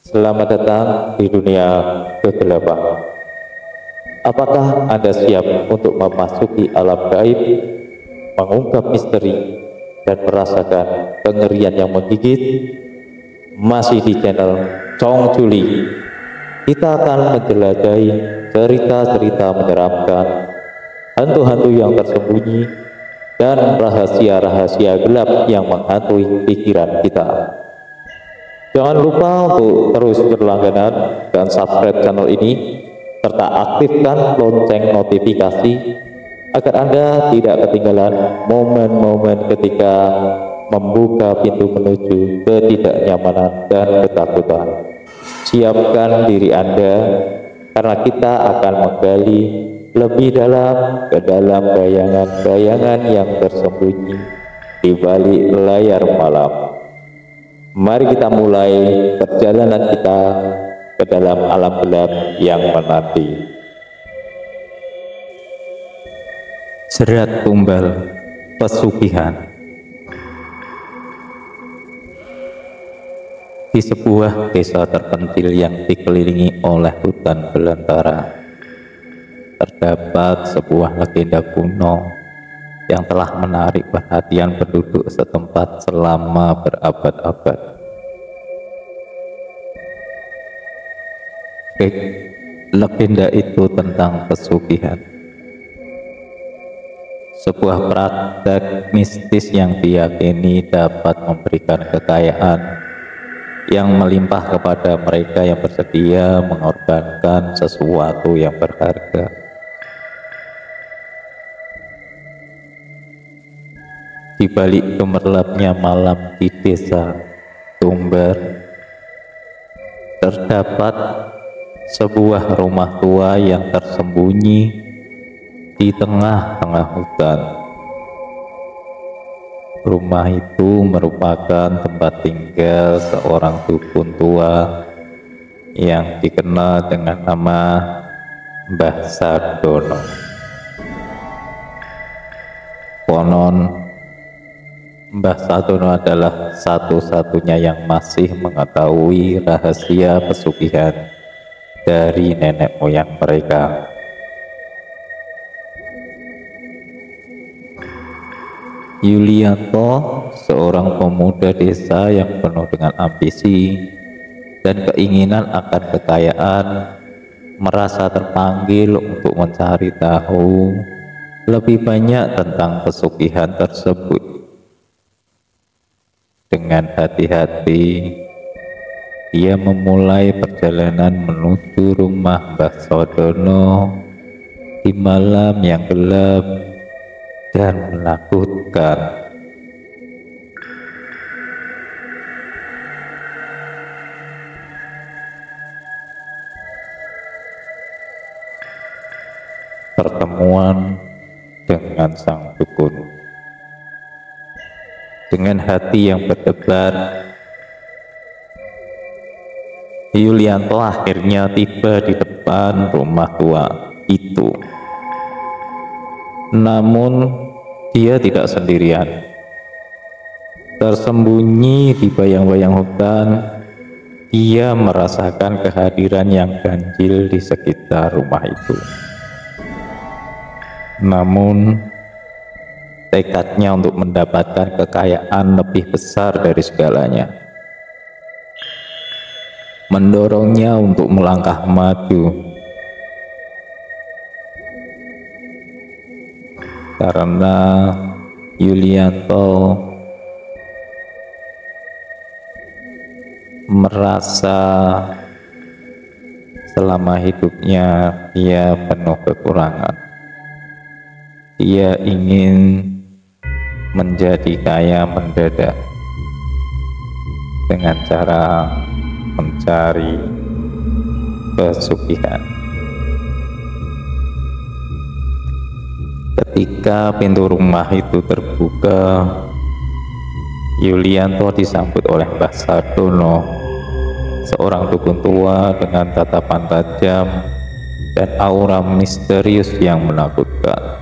Selamat datang di dunia kegelapan. Apakah Anda siap untuk memasuki alam gaib, mengungkap misteri, dan merasakan kengerian yang menggigit? Masih di channel Chong Juli, kita akan menjelajahi cerita-cerita menyeramkan, hantu-hantu yang tersembunyi, dan rahasia-rahasia gelap yang menghantui pikiran kita. Jangan lupa untuk terus berlangganan dan subscribe channel ini, serta aktifkan lonceng notifikasi agar Anda tidak ketinggalan momen-momen ketika membuka pintu menuju ketidaknyamanan dan ketakutan. Siapkan diri Anda, karena kita akan menggali lebih dalam ke dalam bayangan-bayangan yang tersembunyi di balik layar malam. Mari kita mulai perjalanan kita ke dalam alam gelap yang menanti. Serat tumbal pesugihan. Di sebuah desa terpencil yang dikelilingi oleh hutan belantara, terdapat sebuah legenda kuno yang telah menarik perhatian penduduk setempat selama berabad-abad. Legenda itu tentang pesugihan, sebuah praktek mistis yang diyakini dapat memberikan kekayaan yang melimpah kepada mereka yang bersedia mengorbankan sesuatu yang berharga. Di balik gemerlapnya malam di desa Tumbar, terdapat sebuah rumah tua yang tersembunyi di tengah-tengah hutan. Rumah itu merupakan tempat tinggal seorang dukun tua yang dikenal dengan nama Mbah Sardono. Konon Mbah Sardono adalah satu-satunya yang masih mengetahui rahasia pesugihan dari nenek moyang mereka. Yulianto, seorang pemuda desa yang penuh dengan ambisi dan keinginan akan kekayaan, merasa terpanggil untuk mencari tahu lebih banyak tentang pesugihan tersebut. Dengan hati-hati, dia memulai perjalanan menuju rumah Mbah Sardono di malam yang gelap dan menakutkan. Pertemuan dengan sang dukun. Dengan hati yang berdebar, Yulianto akhirnya tiba di depan rumah tua itu. Namun dia tidak sendirian. Tersembunyi di bayang-bayang hutan, dia merasakan kehadiran yang ganjil di sekitar rumah itu. Namun tekadnya untuk mendapatkan kekayaan lebih besar dari segalanya mendorongnya untuk melangkah maju, karena Yulianto merasa selama hidupnya dia penuh kekurangan. Dia ingin menjadi kaya mendadak dengan cara mencari pesugihan. Ketika pintu rumah itu terbuka, Yulianto disambut oleh Mbah Sardono, seorang dukun tua dengan tatapan tajam dan aura misterius yang menakutkan.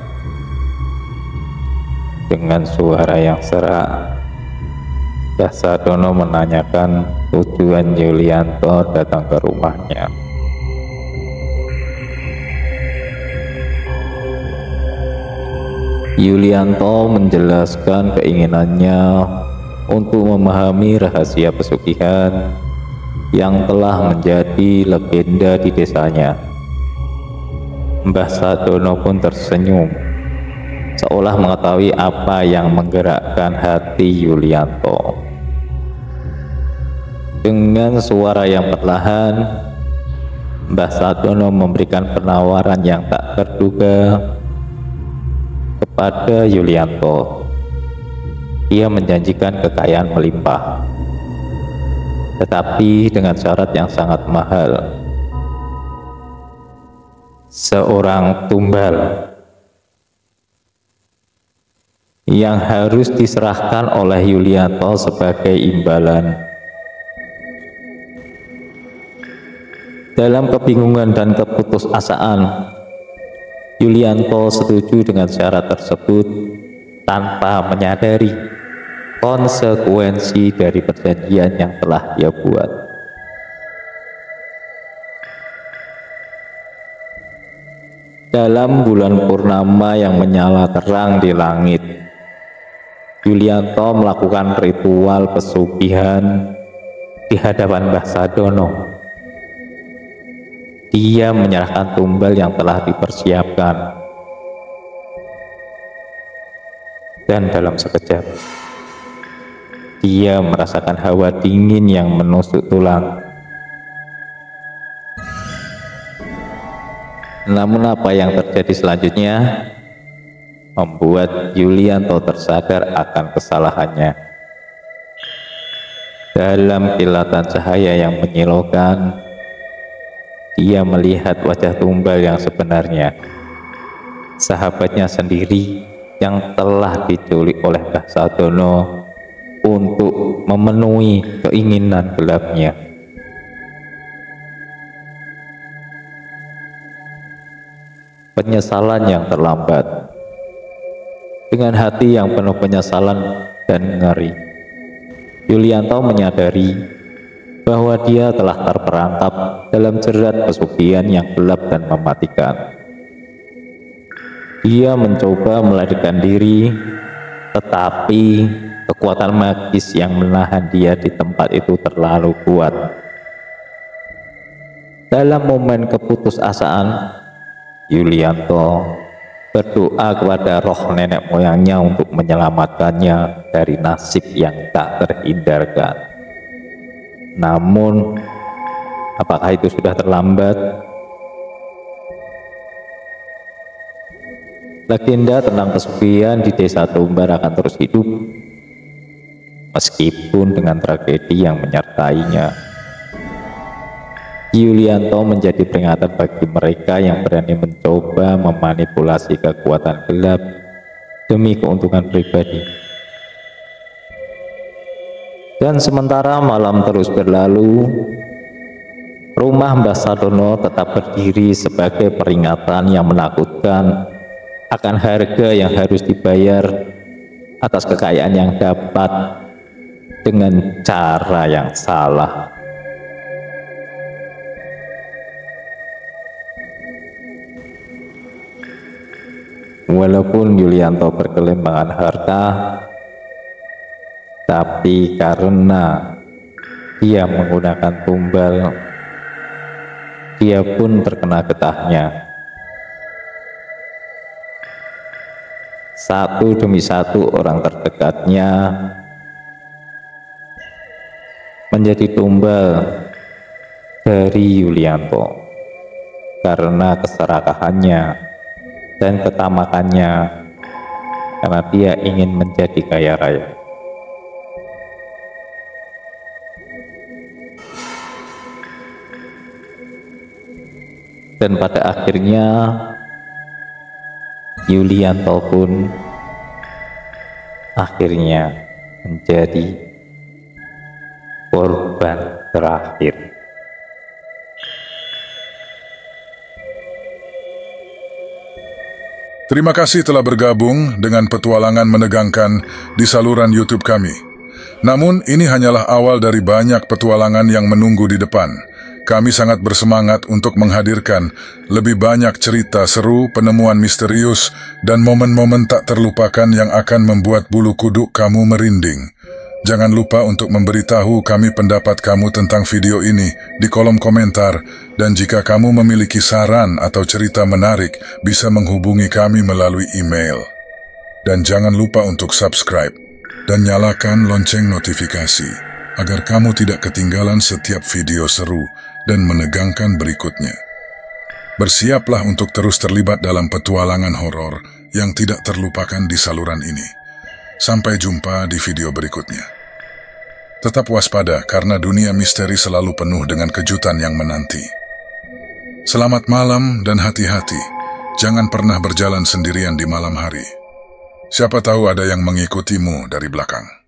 Dengan suara yang serak, Mbah Sadono menanyakan tujuan Yulianto datang ke rumahnya. Yulianto menjelaskan keinginannya untuk memahami rahasia pesugihan yang telah menjadi legenda di desanya. Mbah Sadono pun tersenyum, seolah mengetahui apa yang menggerakkan hati Yulianto. Dengan suara yang perlahan, Mbah Sadono memberikan penawaran yang tak terduga kepada Yulianto. Ia menjanjikan kekayaan melimpah, tetapi dengan syarat yang sangat mahal. Seorang tumbal yang harus diserahkan oleh Yulianto sebagai imbalan. Dalam kebingungan dan keputusasaan, Yulianto setuju dengan syarat tersebut tanpa menyadari konsekuensi dari perjanjian yang telah dia buat. Dalam bulan purnama yang menyala terang di langit, Yulianto melakukan ritual pesugihan di hadapan Mbah Sadono. Dia menyerahkan tumbal yang telah dipersiapkan, dan dalam sekejap dia merasakan hawa dingin yang menusuk tulang. Namun apa yang terjadi selanjutnya membuat Yulianto tersadar akan kesalahannya. Dalam kilatan cahaya yang menyilaukan, dia melihat wajah tumbal yang sebenarnya, sahabatnya sendiri yang telah diculik oleh Mbah Sadono untuk memenuhi keinginan gelapnya. Penyesalan yang terlambat. Dengan hati yang penuh penyesalan dan ngeri, Yulianto menyadari bahwa dia telah terperangkap dalam jerat pesugihan yang gelap dan mematikan. Dia mencoba melarikan diri, tetapi kekuatan magis yang menahan dia di tempat itu terlalu kuat. Dalam momen keputusasaan, Yulianto berdoa kepada roh nenek moyangnya untuk menyelamatkannya dari nasib yang tak terhindarkan. Namun, apakah itu sudah terlambat? Legenda tentang pesugihan di desa Tumbar akan terus hidup, meskipun dengan tragedi yang menyertainya. Yulianto menjadi peringatan bagi mereka yang berani mencoba memanipulasi kekuatan gelap demi keuntungan pribadi. Dan sementara malam terus berlalu, rumah Mbah Sadono tetap berdiri sebagai peringatan yang menakutkan akan harga yang harus dibayar atas kekayaan yang dapat dengan cara yang salah. Walaupun Yulianto bergelimpangan harta, tapi karena dia menggunakan tumbal, dia pun terkena getahnya. Satu demi satu orang terdekatnya menjadi tumbal dari Yulianto karena keserakahannya dan ketamakannya, karena dia ingin menjadi kaya raya. Dan pada akhirnya Yulianto pun akhirnya menjadi korban terakhir. Terima kasih telah bergabung dengan petualangan menegangkan di saluran YouTube kami. Namun, ini hanyalah awal dari banyak petualangan yang menunggu di depan. Kami sangat bersemangat untuk menghadirkan lebih banyak cerita seru, penemuan misterius, dan momen-momen tak terlupakan yang akan membuat bulu kuduk kamu merinding. Jangan lupa untuk memberitahu kami pendapat kamu tentang video ini di kolom komentar, dan jika kamu memiliki saran atau cerita menarik, bisa menghubungi kami melalui email. Dan jangan lupa untuk subscribe dan nyalakan lonceng notifikasi, agar kamu tidak ketinggalan setiap video seru dan menegangkan berikutnya. Bersiaplah untuk terus terlibat dalam petualangan horor yang tidak terlupakan di saluran ini. Sampai jumpa di video berikutnya. Tetap waspada karena dunia misteri selalu penuh dengan kejutan yang menanti. Selamat malam dan hati-hati. Jangan pernah berjalan sendirian di malam hari. Siapa tahu ada yang mengikutimu dari belakang.